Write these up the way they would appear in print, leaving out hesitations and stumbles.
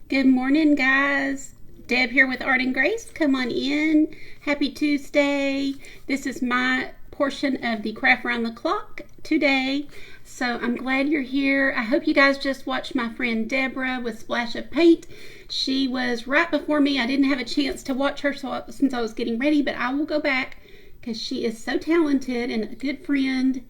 Good morning, guys. Deb here with Art and Grace. Come on in. Happy Tuesday. This is my portion of the Craft Around the Clock today. So I'm glad you're here. I hope you guys just watched my friend Deborah with Splash of Paint. She was right before me. I didn't have a chance to watch her since I was getting ready, but I will go back because she is so talented and a good friend.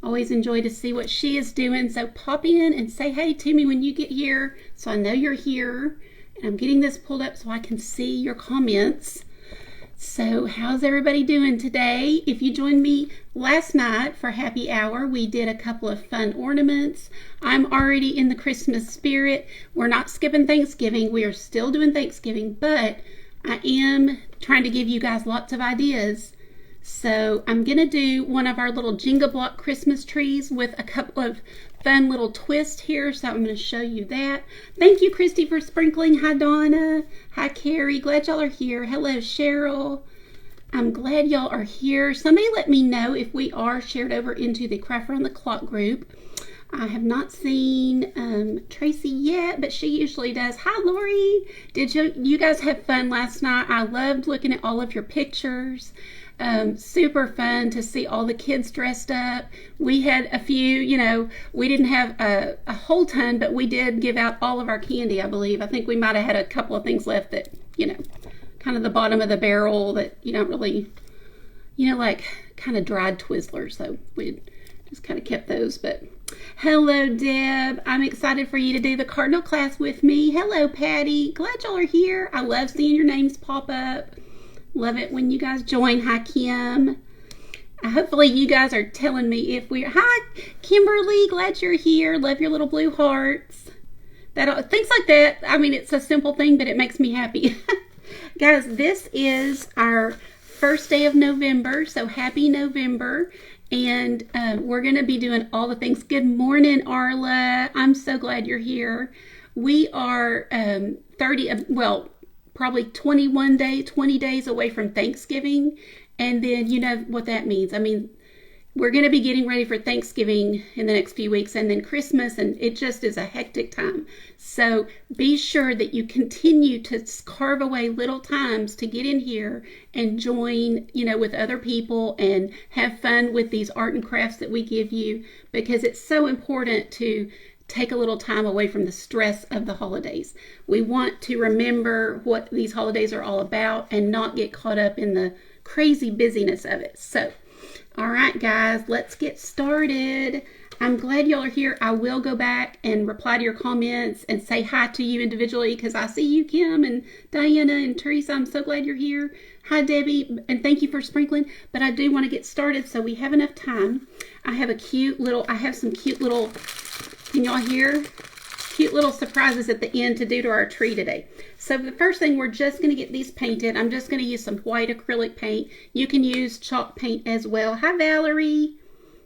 Always enjoy to see what she is doing. So pop in and say hey to me when you get here so I know you're here. And I'm getting this pulled up so I can see your comments. So how's everybody doing today? If you joined me last night for happy hour, we did a couple of fun ornaments. I'm already in the Christmas spirit. We're not skipping Thanksgiving. We are still doing Thanksgiving, but I am trying to give you guys lots of ideas. So I'm going to do one of our little Jenga block Christmas trees with a couple of fun little twists here. So I'm going to show you that. Thank you, Christy, for sprinkling. Hi, Donna. Hi, Carrie. Glad y'all are here. Hello, Cheryl. I'm glad y'all are here. Somebody let me know if we are shared over into the Craft Around the Clock group. I have not seen Tracy yet, but she usually does. Hi, Lori. Did you guys have fun last night? I loved looking at all of your pictures. Super fun to see all the kids dressed up. We had a few, we didn't have a whole ton, but we did give out all of our candy, I believe. I think we might have had a couple of things left that, kind of the bottom of the barrel that you don't really, like kind of dried Twizzlers. So we just kind of kept those. But hello, Deb. I'm excited for you to do the Cardinal class with me. Hello, Patty. Glad y'all are here. I love seeing your names pop up. Love it when you guys join. Hi, Kim. Hopefully you guys are telling me if we're... Hi, Kimberly. Glad you're here. Love your little blue hearts. Things like that. I mean, it's a simple thing, but it makes me happy. Guys, this is our first day of November, so happy November. And we're going to be doing all the things. Good morning, Arla. I'm so glad you're here. We are probably 20 days away from Thanksgiving. And then you know what that means. I mean, we're going to be getting ready for Thanksgiving in the next few weeks and then Christmas, and it just is a hectic time. So be sure that you continue to carve away little times to get in here and join, with other people and have fun with these art and crafts that we give you, because it's so important to take a little time away from the stress of the holidays. We want to remember what these holidays are all about and not get caught up in the crazy busyness of it. So, all right, guys, let's get started. I'm glad y'all are here. I will go back and reply to your comments and say hi to you individually because I see you, Kim and Diana and Teresa. I'm so glad you're here. Hi, Debbie, and thank you for sprinkling. But I do want to get started so we have enough time. I have some cute little, can y'all hear? Cute little surprises at the end to do to our tree today. So the first thing, we're just going to get these painted. I'm just going to use some white acrylic paint. You can use chalk paint as well. Hi, Valerie.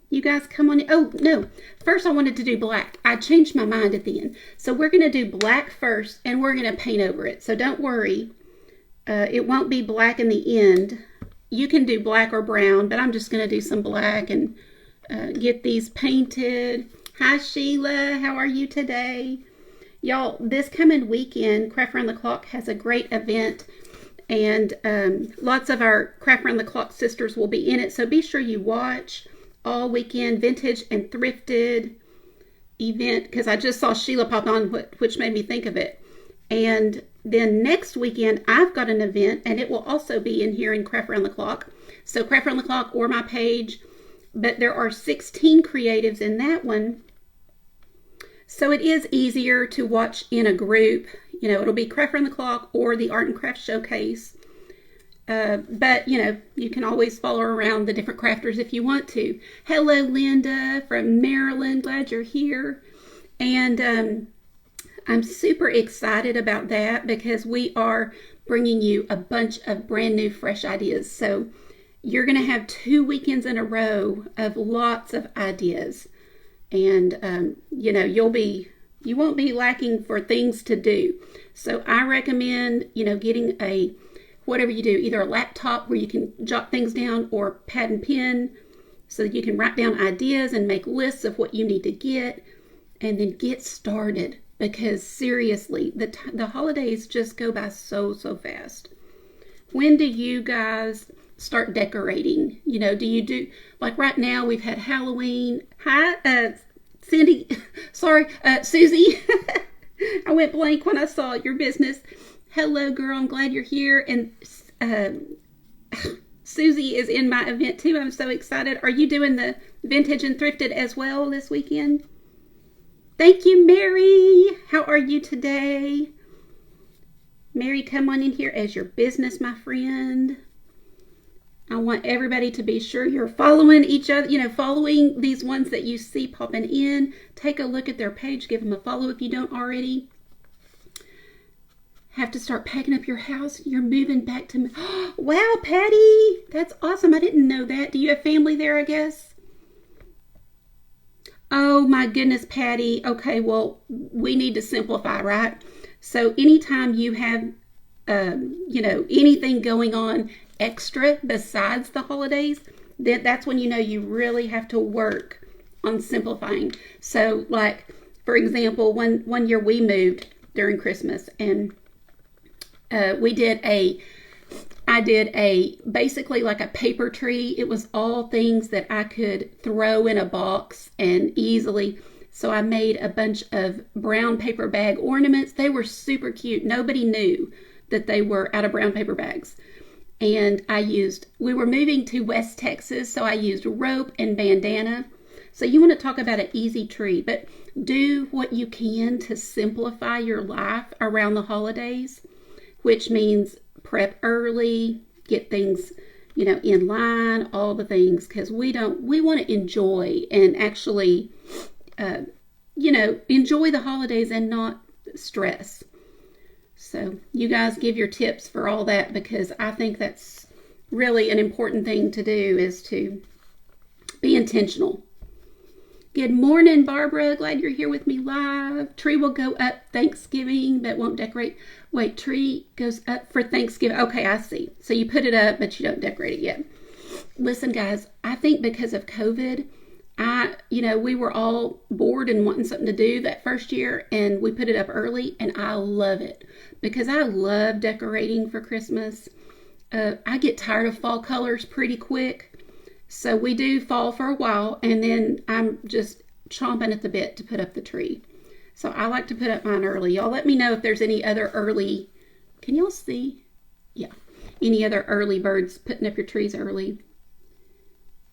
You guys come on in. Oh, no. First, I wanted to do black. I changed my mind at the end. So we're going to do black first, and we're going to paint over it. So don't worry. It won't be black in the end. You can do black or brown, but I'm just going to do some black and get these painted. Hi, Sheila. How are you today? Y'all, this coming weekend, Craft Around the Clock has a great event, and lots of our Craft Around the Clock sisters will be in it. So be sure you watch all weekend. Vintage and thrifted event, because I just saw Sheila pop on, which made me think of it. And then next weekend, I've got an event, and it will also be in here in Craft Around the Clock. So Craft Around the Clock or my page. But there are 16 creatives in that one. So it is easier to watch in a group. It'll be Craft Around the Clock or the Art and Craft Showcase. But, you can always follow around the different crafters if you want to. Hello, Linda from Maryland. Glad you're here. And I'm super excited about that because we are bringing you a bunch of brand new, fresh ideas. So you're going to have 2 weekends in a row of lots of ideas. And, you won't be lacking for things to do. So I recommend, getting whatever you do, either a laptop where you can jot things down or pad and pen so that you can write down ideas and make lists of what you need to get and then get started. because seriously, the holidays just go by so fast. When do you guys start decorating? Do you do, like right now we've had Halloween. Hi, Cindy. Sorry, Susie. I went blank when I saw your business. Hello, girl. I'm glad you're here. And Susie is in my event too. I'm so excited. Are you doing the vintage and thrifted as well this weekend? Thank you, Mary. How are you today? Mary, come on in here as your business, my friend. I want everybody to be sure you're following each other, following these ones that you see popping in. Take a look at their page. Give them a follow if you don't already. Have to start packing up your house. You're moving back to... Wow, Patty. That's awesome. I didn't know that. Do you have family there, I guess? Oh, my goodness, Patty. Okay, well, we need to simplify, right? So anytime you have, anything going on extra besides the holidays, that's when you really have to work on simplifying. So, like, for example, one year we moved during Christmas, and I did basically like a paper tree. It was all things that I could throw in a box and easily. So I made a bunch of brown paper bag ornaments. They were super cute. Nobody knew that they were out of brown paper bags. And we were moving to West Texas, so I used rope and bandana. So you want to talk about an easy tree, but do what you can to simplify your life around the holidays, which means prep early, get things, in line, all the things, because we want to enjoy and actually, enjoy the holidays and not stress. So you guys give your tips for all that, because I think that's really an important thing to do, is to be intentional. Good morning, Barbara. Glad you're here with me live. Tree will go up Thanksgiving, but won't decorate. Wait, tree goes up for Thanksgiving. Okay, I see. So you put it up, but you don't decorate it yet. Listen, guys, I think because of COVID, we were all bored and wanting something to do that first year, and we put it up early, and I love it because I love decorating for Christmas. I get tired of fall colors pretty quick. So we do fall for a while, and then I'm just chomping at the bit to put up the tree. So I like to put up mine early. Y'all let me know if there's any other early, can y'all see? Yeah. Any other early birds putting up your trees early?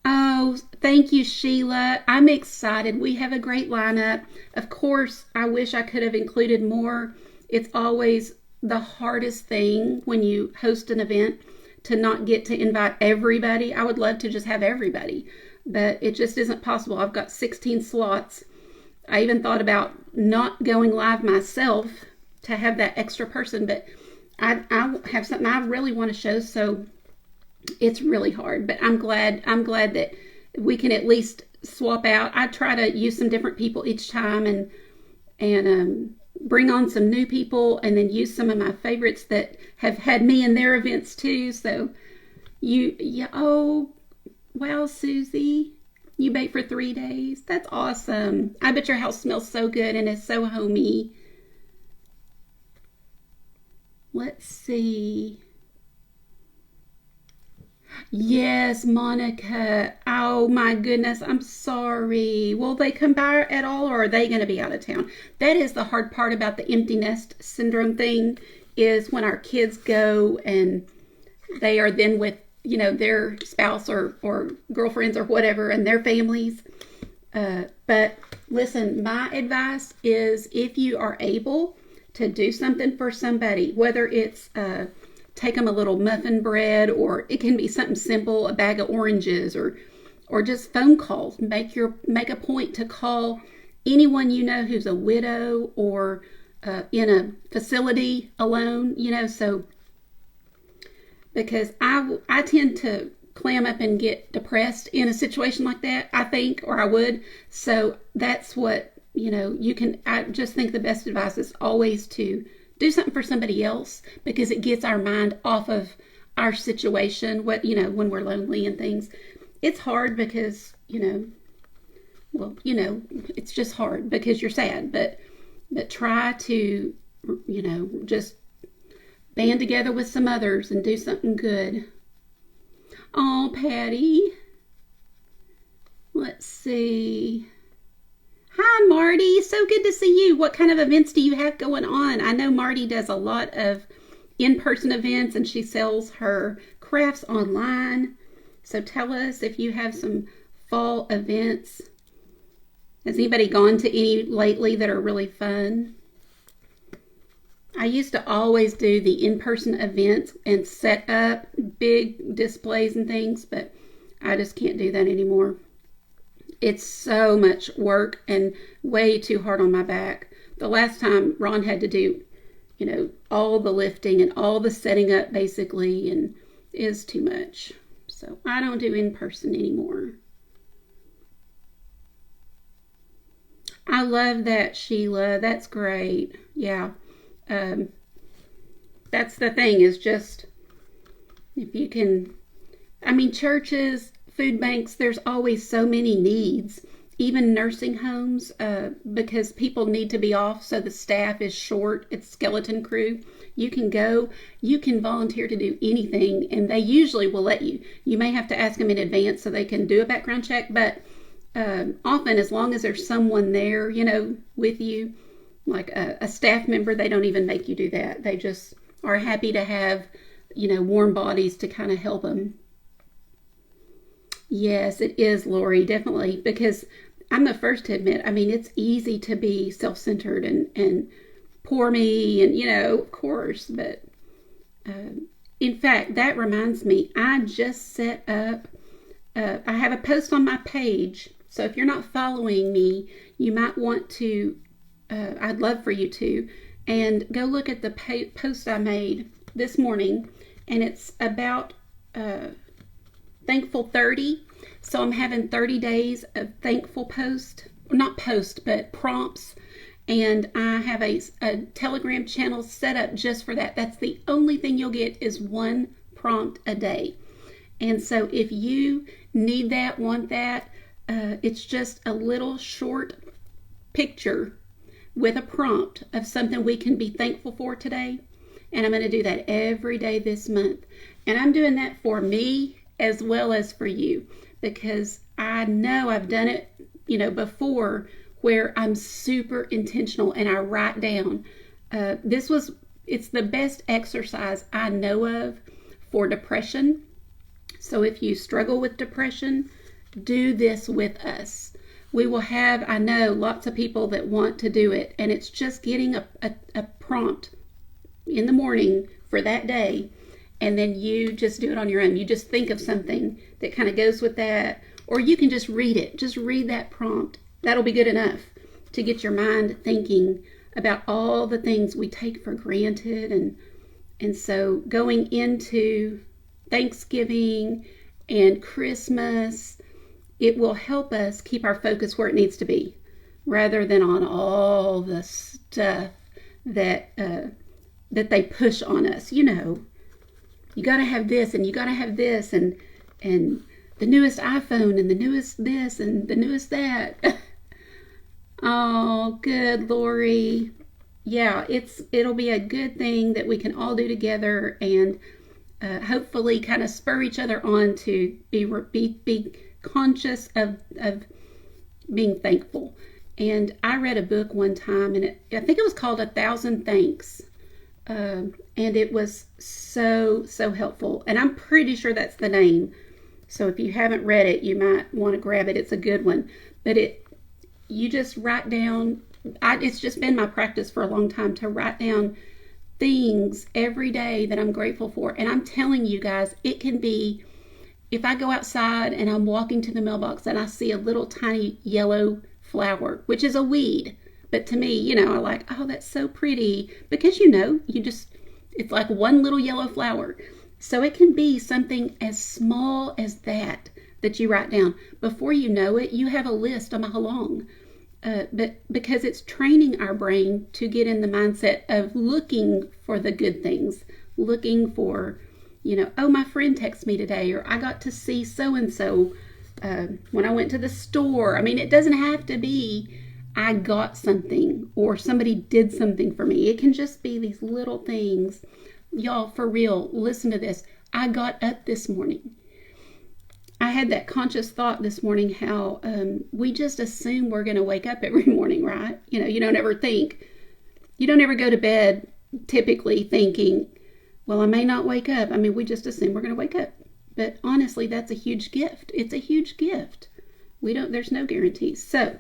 Oh, thank you, Sheila. I'm excited. We have a great lineup. Of course, I wish I could have included more. It's always the hardest thing when you host an event to not get to invite everybody. I would love to just have everybody, but it just isn't possible. I've got 16 slots. I even thought about not going live myself to have that extra person, but I have something I really want to show, so it's really hard. But I'm glad that we can at least swap out. I try to use some different people each time, and bring on some new people, and then use some of my favorites that have had me in their events too. So oh, wow, Susie, you bake for 3 days. That's awesome. I bet your house smells so good and is so homey. Let's see. Yes, Monica. Oh my goodness, I'm sorry. Will they come by at all, or are they going to be out of town? That is the hard part about the empty nest syndrome thing, is when our kids go and they are then with, their spouse or girlfriends or whatever, and their families. But listen, my advice is, if you are able to do something for somebody, whether it's take them a little muffin bread, or it can be something simple, a bag of oranges, or just phone calls. Make a point to call anyone you know who's a widow or in a facility alone, so because I tend to clam up and get depressed in a situation like that, I think, or I would. So that's what, I just think the best advice is always to do something for somebody else, because it gets our mind off of our situation, when we're lonely and things. It's hard because, it's just hard because you're sad, but but try to, just band together with some others and do something good. Oh, Patty. Let's see. Hi, Marty. So good to see you. What kind of events do you have going on? I know Marty does a lot of in-person events and she sells her crafts online. So tell us if you have some fall events. Has anybody gone to any lately that are really fun? I used to always do the in-person events and set up big displays and things, but I just can't do that anymore. It's so much work and way too hard on my back. The last time Ron had to do, all the lifting and all the setting up basically, and is too much. So I don't do in-person anymore. I love that, Sheila. That's great. Yeah. That's the thing, is just, if you can, churches, food banks, there's always so many needs, even nursing homes, because people need to be off, so the staff is short. It's skeleton crew. You can go, you can volunteer to do anything, and they usually will let you. You may have to ask them in advance so they can do a background check, but often, as long as there's someone there, with you, like a staff member, they don't even make you do that. They just are happy to have, warm bodies to kind of help them. Yes, it is, Lori, definitely, because I'm the first to admit, it's easy to be self-centered and poor me, and, of course, but in fact, that reminds me, I just set up, I have a post on my page, so if you're not following me, you might want to, I'd love for you to, and go look at the post I made this morning, and it's about Thankful 30. So I'm having 30 days of thankful but prompts, and I have a Telegram channel set up just for that. That's the only thing you'll get, is one prompt a day. And so if you need that, want that, it's just a little short picture with a prompt of something we can be thankful for today. And I'm going to do that every day this month. And I'm doing that for me as well as for you, because I know I've done it, before, where I'm super intentional and I write down. It's the best exercise I know of for depression. So if you struggle with depression, do this with us. We will have, I know, lots of people that want to do it, and it's just getting a prompt in the morning for that day, and then you just do it on your own. You just think of something that kind of goes with that, or you can just read it. Just read that prompt. That'll be good enough to get your mind thinking about all the things we take for granted. And so going into Thanksgiving and Christmas, it will help us keep our focus where it needs to be, rather than on all the stuff that they push on us. You got to have this, and you got to have this, and the newest iPhone, and the newest this, and the newest that. Oh, good, Lori. Yeah, it'll be a good thing that we can all do together, and hopefully kind of spur each other on to be conscious of being thankful. And I read a book one time, and I think it was called 1,000 Thanks. And it was so helpful. And I'm pretty sure that's the name. So if you haven't read it, you might want to grab it. It's a good one. But you just write down, it's just been my practice for a long time to write down things every day that I'm grateful for. And I'm telling you guys, it can be, if I go outside and I'm walking to the mailbox and I see a little tiny yellow flower, which is a weed, but to me, I like, oh, that's so pretty, because it's like one little yellow flower. So it can be something as small as that you write down. Before you know it, you have a list a mile long. But because it's training our brain to get in the mindset of looking for the good things, looking for, oh, my friend texted me today, or I got to see so-and-so when I went to the store. It doesn't have to be I got something or somebody did something for me. It can just be these little things. Y'all, for real, listen to this. I got up this morning. I had that conscious thought this morning how we just assume we're going to wake up every morning, right? You don't ever go to bed typically thinking, well, I may not wake up. I mean, we just assume we're going to wake up. But honestly, that's a huge gift. It's a huge gift. There's no guarantees. So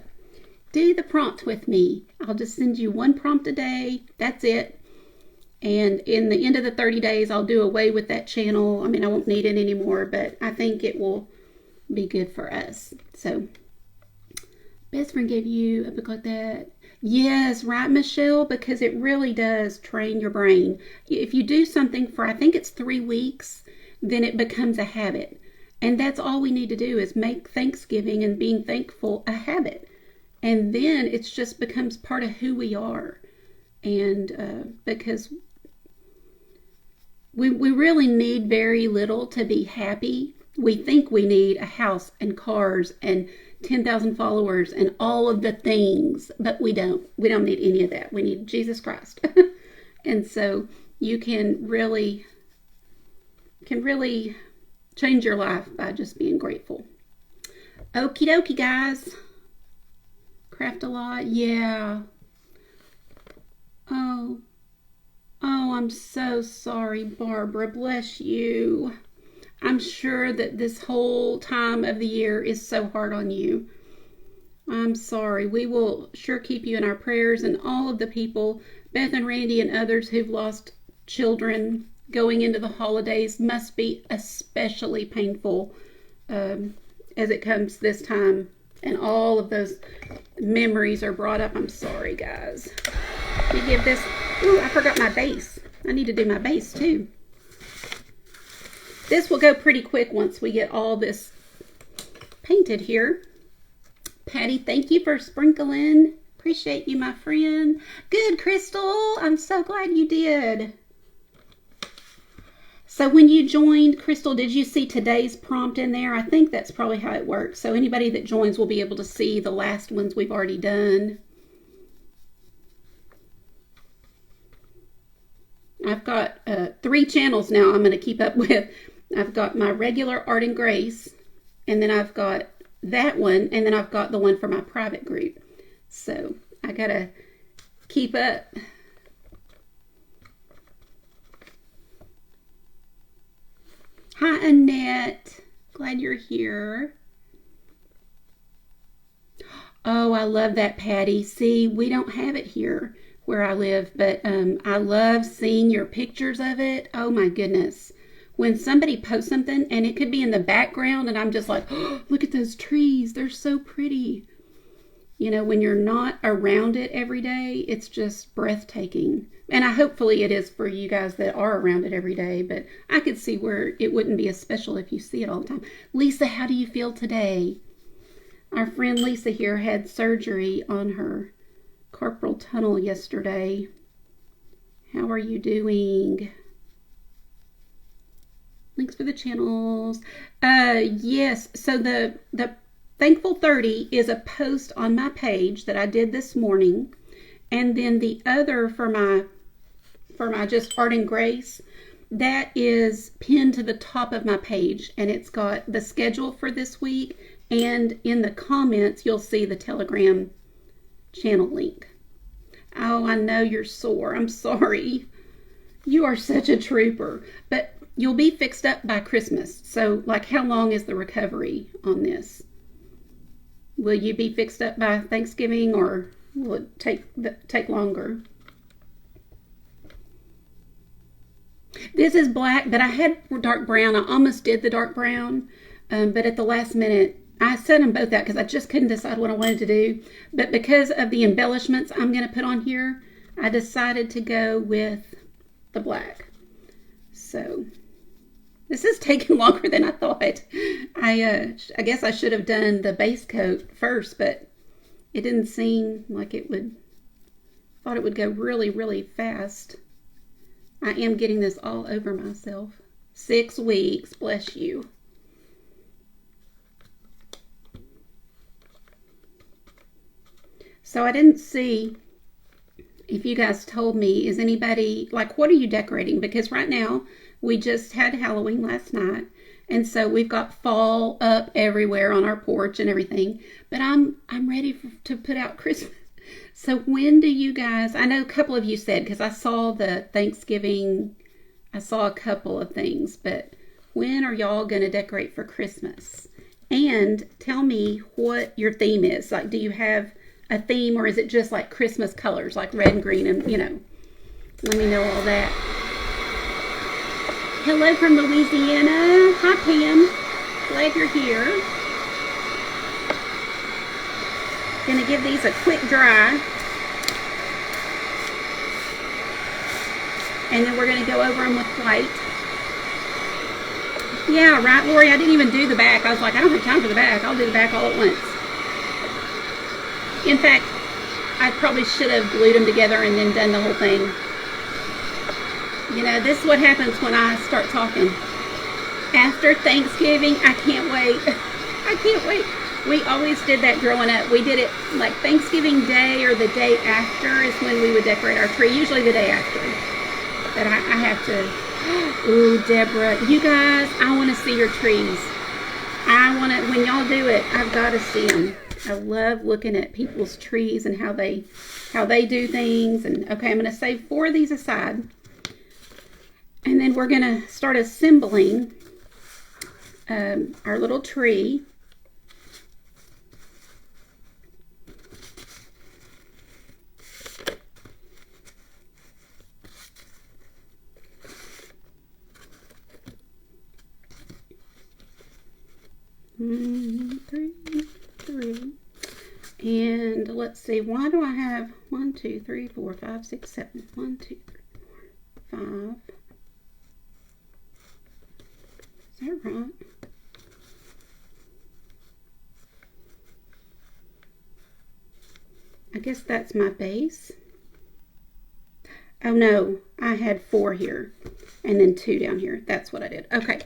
do the prompt with me. I'll just send you one prompt a day. That's it. And in the end of the 30 days, I'll do away with that channel. I mean, I won't need it anymore, but I think it will be good for us. So, best friend gave you a book like that. Yes, right, Michelle, because it really does train your brain. If you do something for, I think it's 3 weeks, then it becomes a habit. And that's all we need to do is make Thanksgiving and being thankful a habit. And then it just becomes part of who we are. And because we really need very little to be happy. We think we need a house and cars and 10,000 followers and all of the things, but we don't. We don't need any of that. We need Jesus Christ. And so you can really change your life by just being grateful. Okie dokie, guys. Craft a lot. Yeah. Oh, I'm so sorry, Barbara. Bless you. I'm sure that this whole time of the year is so hard on you. I'm sorry. We will sure keep you in our prayers, and all of the people, Beth and Randy and others who've lost children going into the holidays must be especially painful as it comes this time, and all of those memories are brought up. I'm sorry, guys. Let me give this. Ooh, I forgot my base. I need to do my base too. This will go pretty quick once we get all this painted here. Patty, thank you for sprinkling. Appreciate you, my friend. Good, Crystal. I'm so glad you did. So when you joined, Crystal, did you see today's prompt in there? I think that's probably how it works. So anybody that joins will be able to see the last ones we've already done. I've got 3 channels now I'm going to keep up with. I've got my regular Art and Grace, and then I've got that one, and then I've got the one for my private group. So I got to keep up. Hi, Annette. Glad you're here. Oh, I love that, Patty. See, we don't have it here where I live, but I love seeing your pictures of it. Oh, my goodness. When somebody posts something, and it could be in the background, and I'm just like, oh, look at those trees. They're so pretty. You know, when you're not around it every day, it's just breathtaking. And hopefully it is for you guys that are around it every day, but I could see where it wouldn't be as special if you see it all the time. Lisa, how do you feel today? Our friend Lisa here had surgery on her carpal tunnel yesterday. How are you doing? Links for the channels. Yes, so the Thankful 30 is a post on my page that I did this morning. And then the other for my just Art and Grace, that is pinned to the top of my page, and it's got the schedule for this week, and in the comments you'll see the Telegram channel link. Oh, I know you're sore. I'm sorry. You are such a trooper. But you'll be fixed up by Christmas. So, like, how long is the recovery on this? Will you be fixed up by Thanksgiving, or will it take longer? This is black, but I had dark brown. I almost did the dark brown, but at the last minute, I set them both out because I just couldn't decide what I wanted to do. But because of the embellishments I'm going to put on here, I decided to go with the black. So this is taking longer than I thought. I guess I should have done the base coat first, but it didn't seem like it would. Thought it would go really, really fast. I am getting this all over myself. 6 weeks, bless you. So I didn't see if you guys told me, is anybody, like, what are you decorating? Because right now, we just had Halloween last night. And so we've got fall up everywhere on our porch and everything. But I'm ready to put out Christmas. So when do you guys, I know a couple of you said, because I saw the Thanksgiving, I saw a couple of things, but when are y'all going to decorate for Christmas? And tell me what your theme is. Like, do you have a theme, or is it just like Christmas colors, like red and green, and let me know all that. Hello from Louisiana. Hi, Pam. Glad you're here. Gonna give these a quick dry. And then we're gonna go over them with white. Yeah, right, Lori? I didn't even do the back. I was like, I don't have time for the back. I'll do the back all at once. In fact, I probably should have glued them together and then done the whole thing. This is what happens when I start talking. After Thanksgiving, I can't wait. I can't wait. We always did that growing up. We did it like Thanksgiving Day or the day after is when we would decorate our tree. Usually the day after. But I have to. Ooh, Deborah. You guys, I want to see your trees. I want to, when y'all do it, I've got to see them. I love looking at people's trees and how they do things. And okay, I'm going to save 4 of these aside. And then we're going to start assembling our little tree. Three. And let's see, why do I have 1, 2, 3, 4, 5, 6, 7? 1, 2, 3, 4, 5. Is that right? I guess that's my base. Oh no, I had 4 here and then 2 down here. That's what I did. Okay,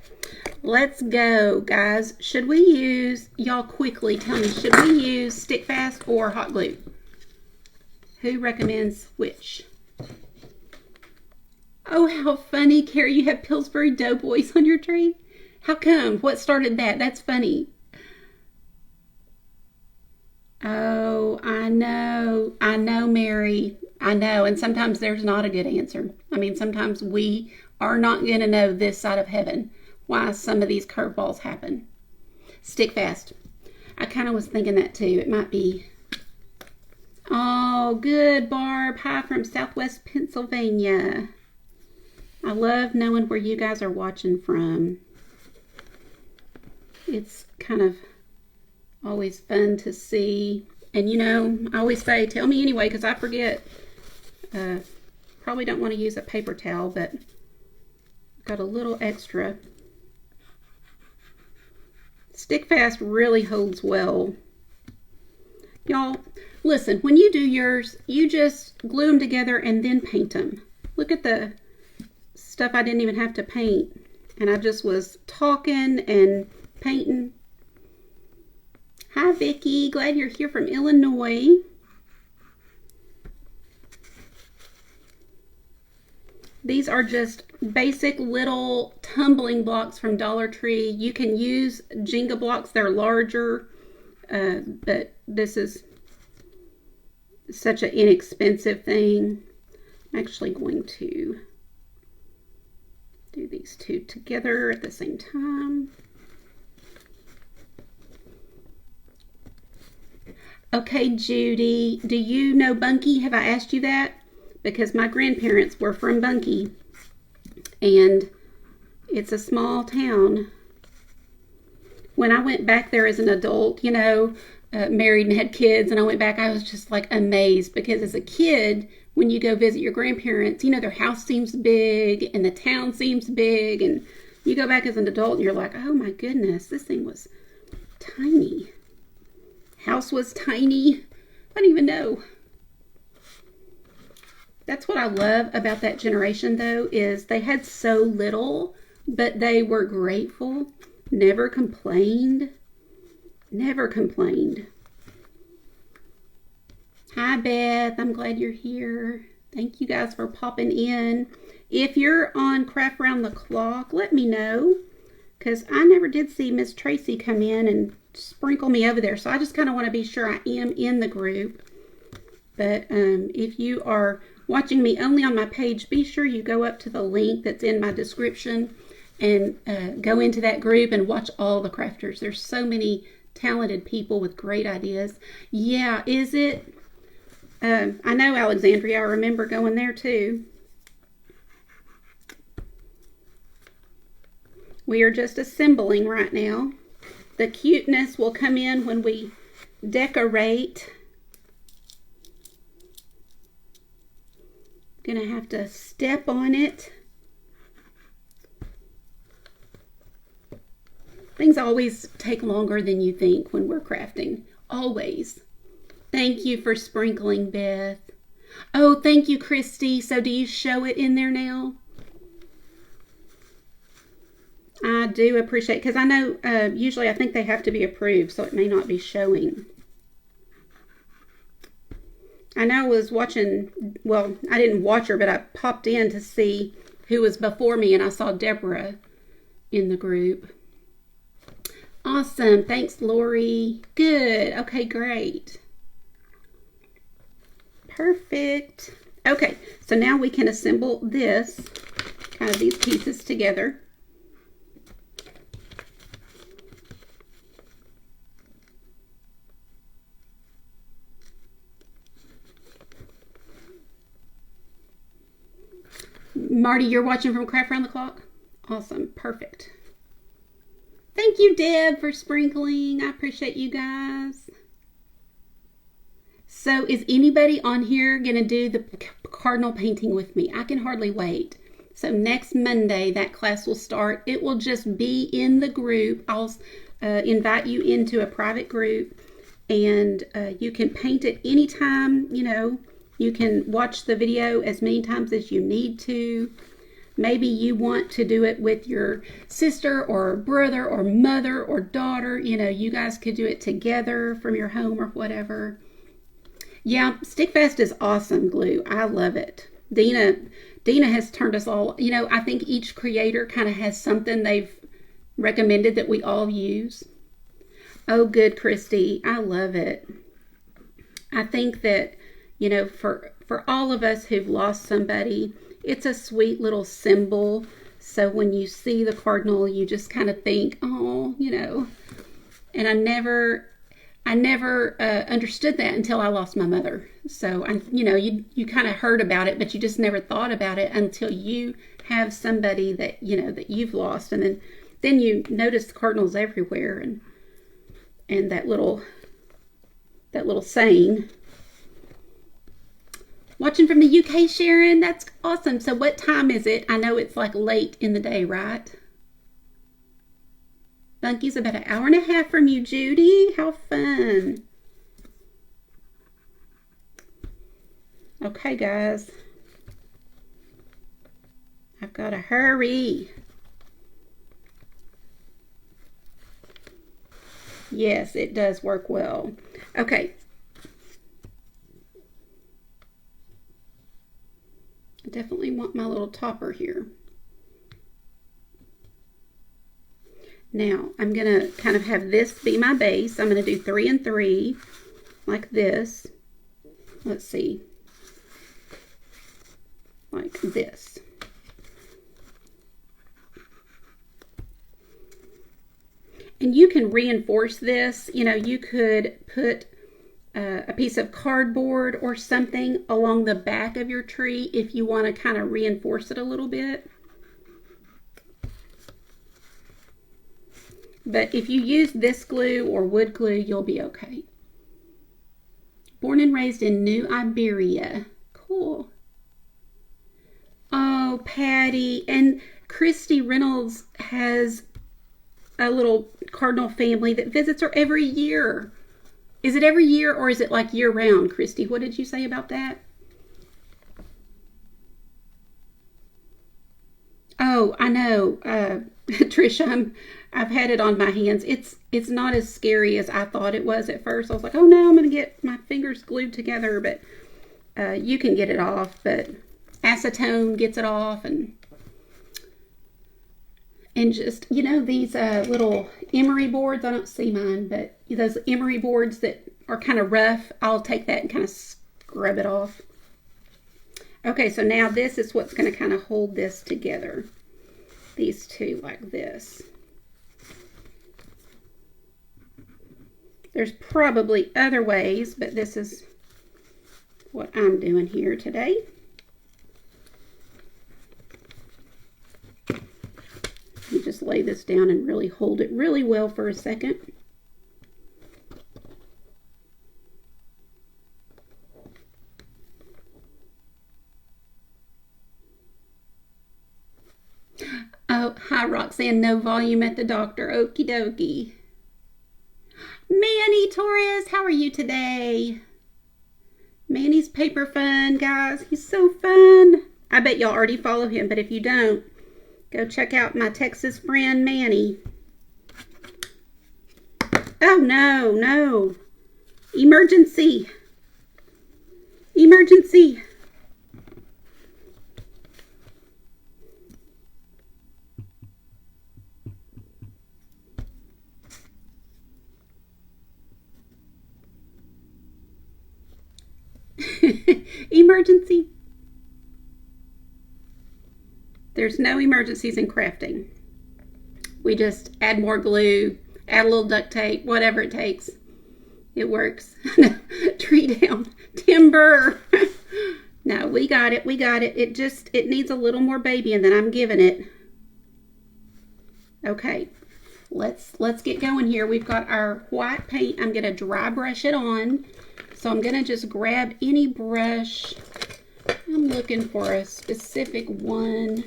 let's go, guys. Should we use, y'all quickly tell me, should we use stick fast or hot glue? Who recommends which? Oh, how funny, Carrie, you have Pillsbury Doughboys on your tree? How come? What started that? That's funny. Oh, I know, Mary. I know, and sometimes there's not a good answer. I mean, sometimes we are not going to know this side of heaven why some of these curveballs happen. Stick fast. I kind of was thinking that too. It might be. Oh, good, Barb. Hi from Southwest Pennsylvania. I love knowing where you guys are watching from. It's kind of always fun to see. And I always say, tell me anyway, because I forget. Probably don't want to use a paper towel, but got a little extra. Stick fast really holds well. Y'all, listen, when you do yours, you just glue them together and then paint them. Look at the stuff I didn't even have to paint. And I just was talking and painting. Hi, Vicki. Glad you're here from Illinois. These are just basic little tumbling blocks from Dollar Tree. You can use Jenga blocks. They're larger, but this is such an inexpensive thing. I'm actually going to do these 2 together at the same time. Okay, Judy, do you know Bunkie? Have I asked you that? Because my grandparents were from Bunkie, and it's a small town. When I went back there as an adult, married and had kids, and I went back, I was just like amazed, because as a kid, when you go visit your grandparents, their house seems big and the town seems big, and you go back as an adult and you're like, oh my goodness, this thing was tiny. House was tiny. I don't even know. That's what I love about that generation, though, is they had so little, but they were grateful, never complained. Never complained. Hi, Beth. I'm glad you're here. Thank you guys for popping in. If you're on Craft Round the Clock, let me know, because I never did see Miss Tracy come in and sprinkle me over there. So I just kind of want to be sure I am in the group. But if you are watching me only on my page, be sure you go up to the link that's in my description and go into that group and watch all the crafters. There's so many talented people with great ideas. Yeah, is it? I know Alexandria. I remember going there too. We are just assembling right now. The cuteness will come in when we decorate. Gonna have to step on it. Things always take longer than you think when we're crafting. Always. Thank you for sprinkling, Beth. Oh, thank you, Christy. So do you show it in there now? I do appreciate, because I know usually I think they have to be approved, so it may not be showing. I know I was watching, well, I didn't watch her, but I popped in to see who was before me, and I saw Deborah in the group. Awesome. Thanks, Lori. Good. Okay, great. Perfect. Okay, so now we can assemble this, kind of these pieces together. Marty, you're watching from Craft Round the Clock? Awesome. Perfect. Thank you, Deb, for sprinkling. I appreciate you guys. So is anybody on here going to do the cardinal painting with me? I can hardly wait. So next Monday, that class will start. It will just be in the group. I'll invite you into a private group, and you can paint it anytime. You know, you can watch the video as many times as you need to. Maybe you want to do it with your sister or brother or mother or daughter. You know, you guys could do it together from your home or whatever. Yeah, Stickfast is awesome glue. I love it. Dina has turned us all, you know, I think each creator kind of has something they've recommended that we all use. Oh, good, Christy. I love it. I think that, you know, for all of us who've lost somebody, it's a sweet little symbol. So when you see the cardinal, you just kind of think, oh, you know. And I never understood that until I lost my mother. So, you know, you kind of heard about it, but you just never thought about it until you have somebody that, you know, that you've lost. And then you notice the cardinals everywhere, and that little saying. Watching from the UK, Sharon. That's awesome. So what time is it? I know it's like late in the day, right? Bunky's about an hour and a half from you, Judy. How fun. Okay, guys. I've got to hurry. Yes, it does work well. Okay. I definitely want my little topper here. Now, I'm going to kind of have this be my base. I'm going to do 3 and 3 like this. Let's see. Like this. And you can reinforce this. You know, you could put a piece of cardboard or something along the back of your tree if you want to kind of reinforce it a little bit. But if you use this glue or wood glue, you'll be okay. Born and raised in New Iberia. Cool. Oh, Patty. And Christy Reynolds has a little cardinal family that visits her every year. Is it every year or is it like year round, Christy? What did you say about that? Oh, I know, Trisha, I've had it on my hands. It's not as scary as I thought it was at first. I was like, oh no, I'm going to get my fingers glued together, but you can get it off, but acetone gets it off, and just, you know, these little emery boards, I don't see mine, but those emery boards that are kind of rough, I'll take that and kind of scrub it off. Okay, so now this is what's going to kind of hold this together. These two like this. There's probably other ways, but this is what I'm doing here today. You just lay this down and really hold it really well for a second. Oh, hi Roxanne, no volume at the doctor. Okie dokie. Manny Torres, how are you today? Manny's paper fun, guys. He's so fun. I bet y'all already follow him, but if you don't, go check out my Texas friend, Manny. Oh, no, no. Emergency. Emergency. Emergency. There's no emergencies in crafting. We just add more glue, add a little duct tape, whatever it takes. It works. Tree down. Timber. No, we got it. We got it. It needs a little more babying than I'm giving it. Okay. Let's get going here. We've got our white paint. I'm going to dry brush it on. So I'm going to just grab any brush. I'm looking for a specific one.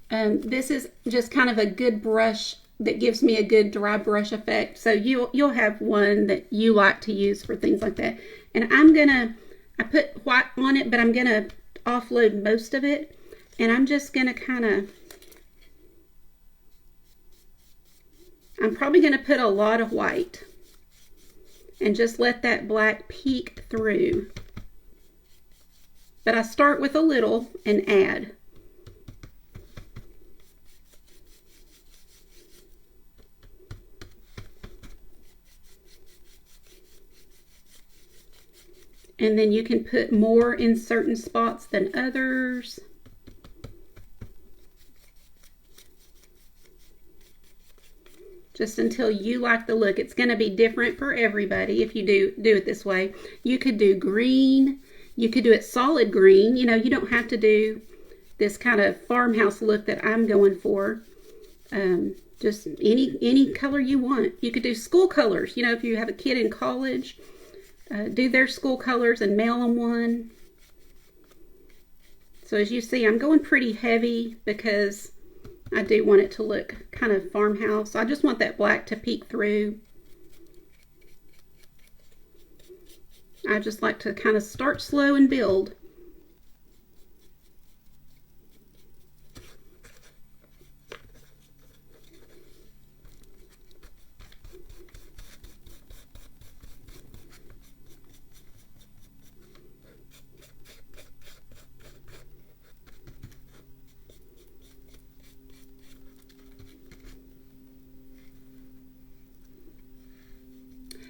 This is just kind of a good brush that gives me a good dry brush effect. So you'll have one that you like to use for things like that. And I put white on it, but I'm going to offload most of it. And I'm just going to I'm probably going to put a lot of white. And just let that black peek through. But I start with a little and add. And then you can put more in certain spots than others. Just until you like the look. It's going to be different for everybody if you do it this way. You could do green. You could do it solid green. You know, you don't have to do this kind of farmhouse look that I'm going for. Just any color you want. You could do school colors. You know, if you have a kid in college, do their school colors and mail them one. So as you see, I'm going pretty heavy because I do want it to look kind of farmhouse. I just want that black to peek through. I just like to kind of start slow and build.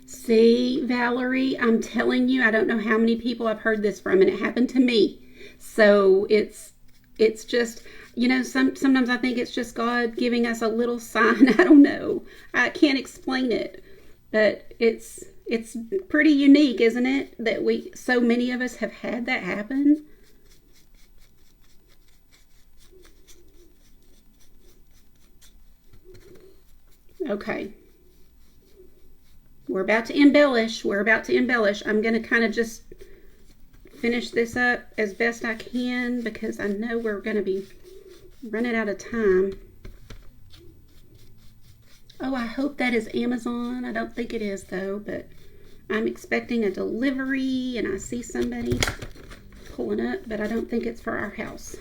See, Valerie, I'm telling you, I don't know how many people I've heard this from, and it happened to me. So it's just, you know, sometimes I think it's just God giving us a little sign. I don't know. I can't explain it, but it's pretty unique, isn't it? That so many of us have had that happen. Okay. We're about to embellish. We're about to embellish. I'm going to kind of just finish this up as best I can because I know we're going to be running out of time. Oh, I hope that is Amazon. I don't think it is though, but I'm expecting a delivery and I see somebody pulling up, but I don't think it's for our house.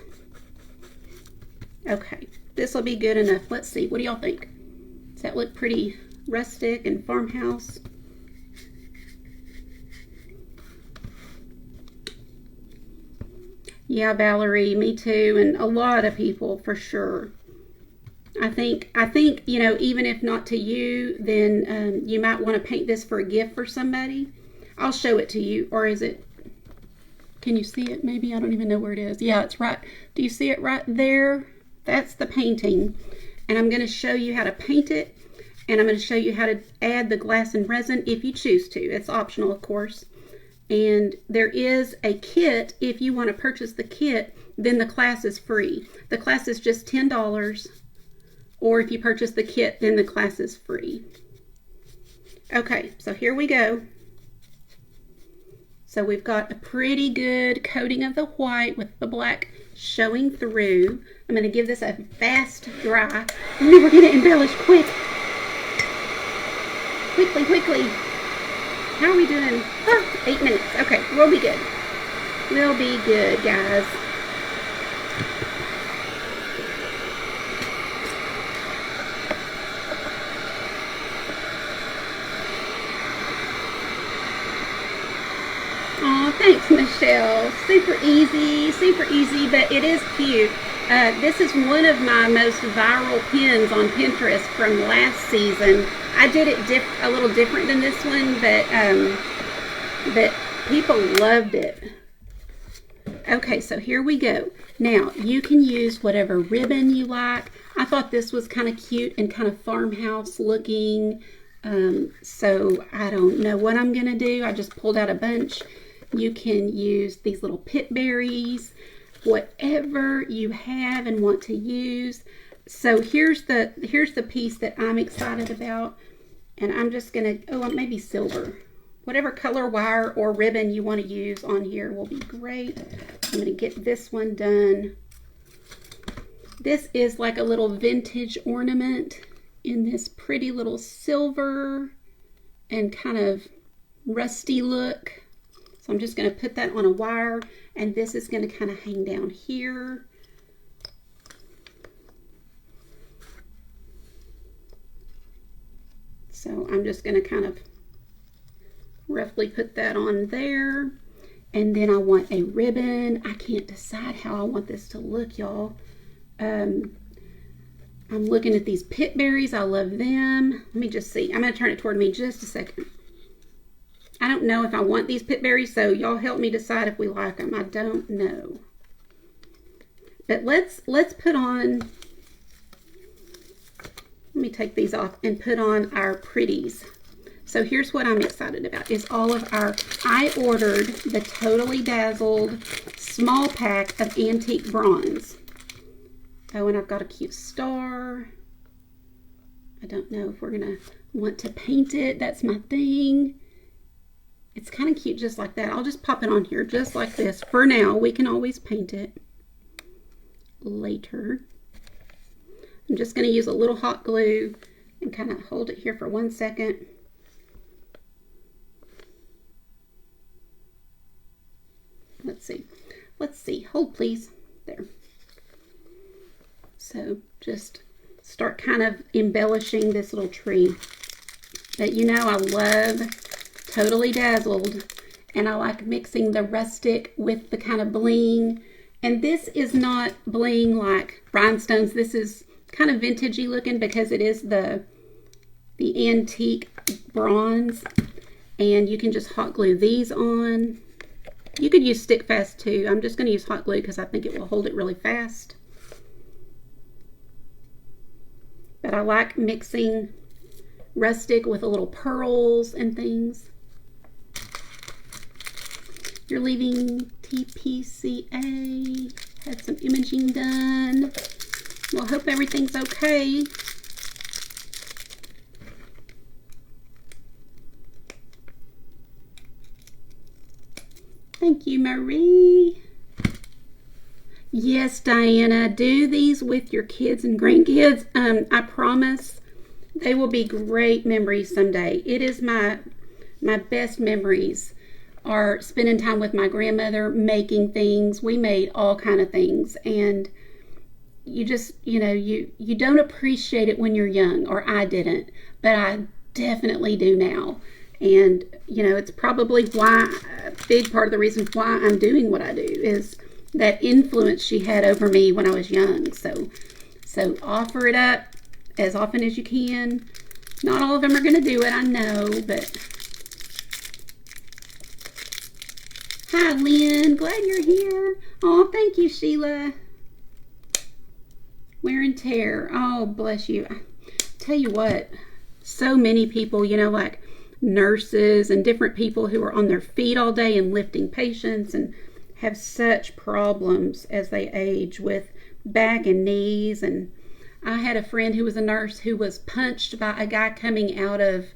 Okay, this will be good enough. Let's see, what do y'all think? Does that look pretty rustic and farmhouse? Yeah, Valerie, me too, and a lot of people for sure. I think you know, even if not to you, then you might want to paint this for a gift for somebody. I'll show it to you, or is it? Can you see it? Maybe I don't even know where it is. Yeah, it's right. Do you see it right there? That's the painting, and I'm going to show you how to paint it, and I'm going to show you how to add the glass and resin if you choose to. It's optional, of course. And there is a kit. If you want to purchase the kit, then the class is free. The class is just $10. Or if you purchase the kit, then the class is free. Okay, so here we go. So we've got a pretty good coating of the white with the black showing through. I'm going to give this a fast dry. And then we're going to embellish quick. Quickly, quickly. How are we doing? 8 minutes. Okay, we'll be good. We'll be good, guys. Oh, thanks, Michelle. Super easy, but it is cute. This is one of my most viral pins on Pinterest from last season. I did it a little different than this one, but people loved it. Okay, so here we go. Now, you can use whatever ribbon you like. I thought this was kind of cute and kind of farmhouse looking. So I don't know what I'm going to do. I just pulled out a bunch. You can use these little pit berries, whatever you have and want to use. So here's the piece that I'm excited about, and I'm just gonna, maybe silver. Whatever color wire or ribbon you want to use on here will be great. I'm gonna get this one done. This is like a little vintage ornament in this pretty little silver and kind of rusty look. So I'm just going to put that on a wire, and this is going to kind of hang down here. So I'm just going to kind of roughly put that on there. And then I want a ribbon. I can't decide how I want this to look, y'all. I'm looking at these pit berries. I love them. Let me just see. I'm going to turn it toward me just a second. I don't know if I want these pit berries, so y'all help me decide if we like them. I don't know. But let's put on, let me take these off and put on our pretties. So here's what I'm excited about, is all of our, I ordered the Totally Dazzled small pack of antique bronze. Oh, and I've got a cute star. I don't know if we're going to want to paint it. That's my thing. It's kind of cute just like that. I'll just pop it on here just like this. For now, we can always paint it later. I'm just going to use a little hot glue and kind of hold it here for 1 second. Let's see. Hold, please. There. So just start kind of embellishing this little tree. But you know, I love Totally Dazzled, and I like mixing the rustic with the kind of bling. And this is not bling like rhinestones. This is kind of vintagey looking because it is the antique bronze, and you can just hot glue these on. You could use stick fast too. I'm just going to use hot glue because I think it will hold it really fast. But I like mixing rustic with a little pearls and things. You're leaving TPCA. Had some imaging done. Well, hope everything's okay. Thank you, Marie. Yes, Diana, do these with your kids and grandkids. I promise they will be great memories someday. It is my best memories are spending time with my grandmother, making things. We made all kind of things, and you just, you don't appreciate it when you're young, or I didn't, but I definitely do now. And, it's probably why, a big part of the reason why I'm doing what I do is that influence she had over me when I was young. So offer it up as often as you can. Not all of them are going to do it, I know, but hi, Lynn. Glad you're here. Oh, thank you, Sheila. Wear and tear. Oh, bless you. I tell you what, so many people, like nurses and different people who are on their feet all day and lifting patients and have such problems as they age with back and knees. And I had a friend who was a nurse who was punched by a guy coming out of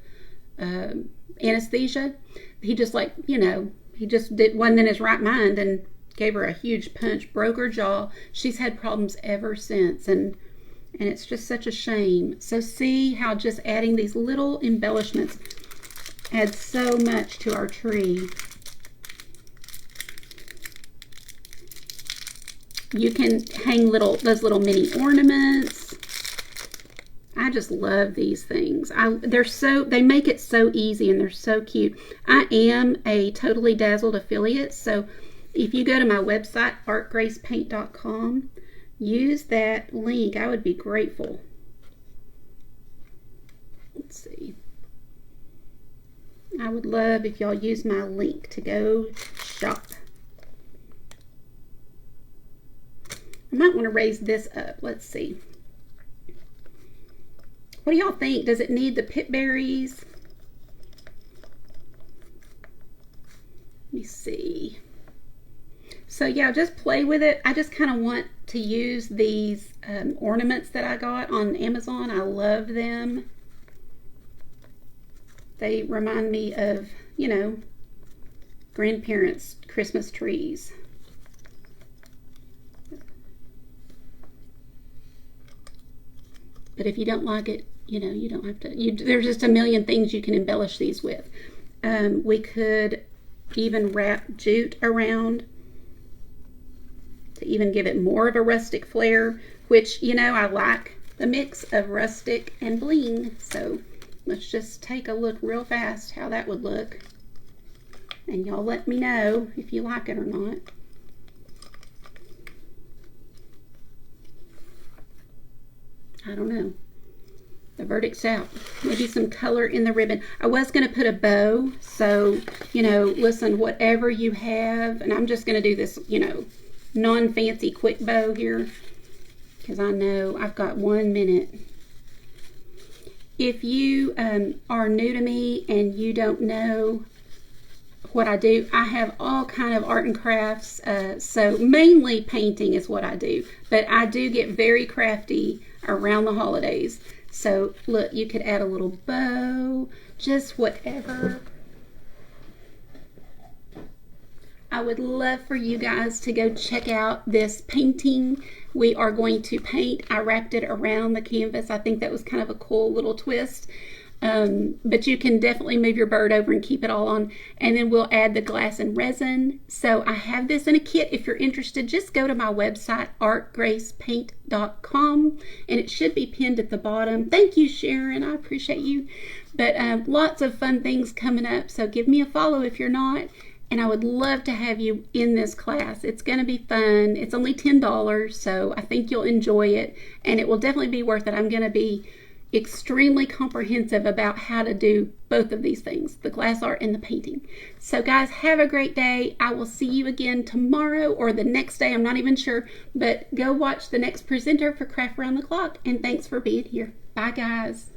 anesthesia. He just wasn't in his right mind and gave her a huge punch, broke her jaw. She's had problems ever since, and it's just such a shame. So see how just adding these little embellishments adds so much to our tree. You can hang those little mini ornaments. I just love these things. They make it so easy, and they're so cute. I am a Totally Dazzled affiliate, so if you go to my website, artgracepaint.com, use that link. I would be grateful. Let's see. I would love if y'all use my link to go shop. I might want to raise this up. Let's see. What do y'all think? Does it need the pip berries? Let me see. So yeah, just play with it. I just kind of want to use these ornaments that I got on Amazon. I love them. They remind me of, grandparents' Christmas trees. But if you don't like it, you don't have to. There's just a million things you can embellish these with. We could even wrap jute around to even give it more of a rustic flair, which, I like the mix of rustic and bling. So let's just take a look real fast how that would look. And y'all let me know if you like it or not. I don't know. The verdict's out. Maybe some color in the ribbon. I was going to put a bow. So, listen, whatever you have. And I'm just going to do this, non-fancy quick bow here. Because I know I've got 1 minute. If you are new to me and you don't know what I do, I have all kind of art and crafts. So mainly painting is what I do. But I do get very crafty around the holidays. So look, you could add a little bow, just whatever. I would love for you guys to go check out this painting we are going to paint. I wrapped it around the canvas. I think that was kind of a cool little twist. But you can definitely move your bird over and keep it all on. And then we'll add the glass and resin. So I have this in a kit. If you're interested, just go to my website, artgracepaint.com, and it should be pinned at the bottom. Thank you, Sharon. I appreciate you. But lots of fun things coming up. So give me a follow if you're not. And I would love to have you in this class. It's going to be fun. It's only $10, so I think you'll enjoy it. And it will definitely be worth it. I'm going to be extremely comprehensive about how to do both of these things, the glass art and the painting. So guys, have a great day. I will see you again tomorrow or the next day. I'm not even sure, but go watch the next presenter for Craft Around the Clock. And thanks for being here. Bye guys.